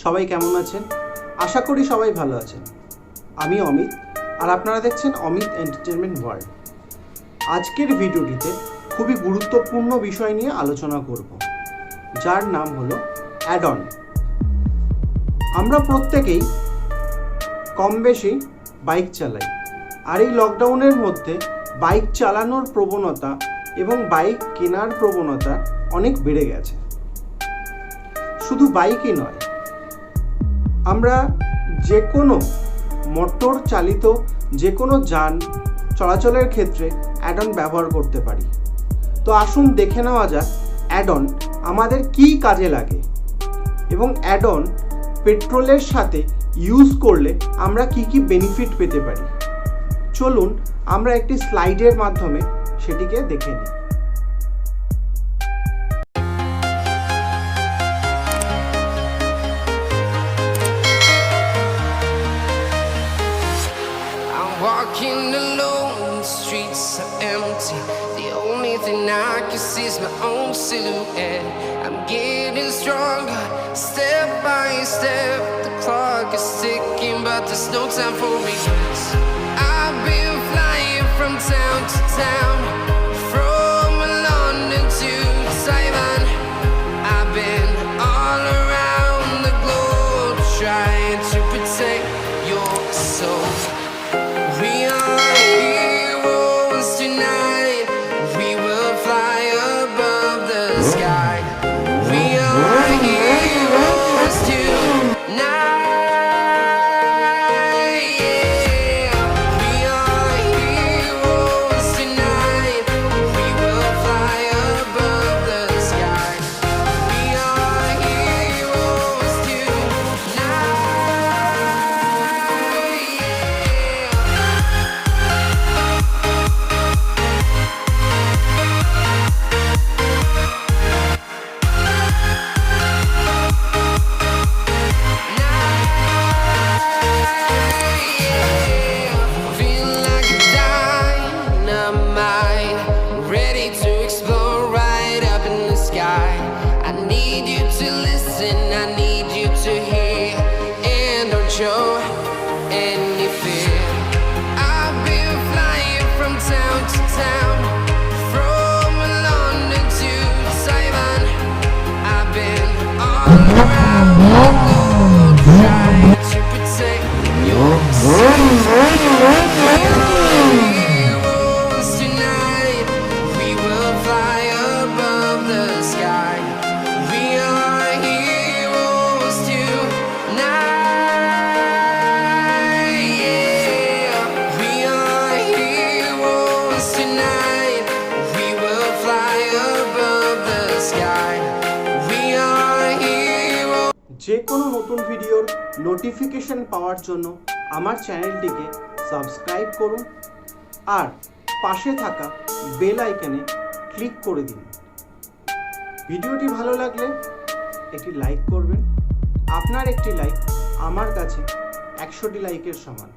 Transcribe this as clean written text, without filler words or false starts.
সবাই কেমন আছেন? আশা করি সবাই ভালো আছেন। আমি অমিত, আর আপনারা দেখছেন অমিত এন্টারটেনমেন্ট ওয়ার্ল্ড। আজকের ভিডিওটিতে খুবই গুরুত্বপূর্ণ বিষয় নিয়ে আলোচনা করব, যার নাম হলো অ্যাড অন। আমরা প্রত্যেকেই কম বেশি বাইক চালাই, আর এই লকডাউনের মধ্যে বাইক চালানোর প্রবণতা এবং বাইক কেনার প্রবণতা অনেক বেড়ে গেছে। শুধু বাইকই নয়, আমরা যে কোনো মোটর চালিত যে কোনো যান চলাচলের ক্ষেত্রে অ্যাড অন ব্যবহার করতে পারি। তো আসুন দেখে নেওয়া যাক অ্যাড অন আমাদের কী কাজে লাগে এবং অ্যাড অন পেট্রোলের সাথে ইউজ করলে আমরা কি কি বেনিফিট পেতে পারি। চলুন আমরা একটি স্লাইডের মাধ্যমে সেটিকে দেখে নিই। Walking alone, the streets are empty. The only thing I can see is my own silhouette. I'm getting stronger, step by step. The clock is ticking, but there's no time for regrets. I've been flying from town to town, from London to Taiwan. I've been all around the globe, trying to protect your soul. We are heroes tonight. We will fly above the sky. We are heroes tonight. Yeah. We are heroes tonight. We will fly above the sky. We are heroes tonight. Yeah. Feel like a dynamite, ready to explode right up in the sky. I need you to listen, I need you to hear, and don't show any fear. I've been flying from town to town, from London to Taiwan. I've been all around the globe, trying to protect your soul. We are heroes tonight. We will fly above the sky. We are heroes tonight. Yeah. We are heroes tonight. We will fly above the sky. We are heroes. যে কোনো নতুন ভিডিওর notification পাওয়ার জন্য আমার চ্যানেলটিকে subscribe করুন আর পাশে থাকা বেল আইকনে ক্লিক করে দিন। ভিডিওটি ভালো লাগলে একটি লাইক করবেন। আপনার একটি লাইক আমার কাছে 100টি লাইকের সমান।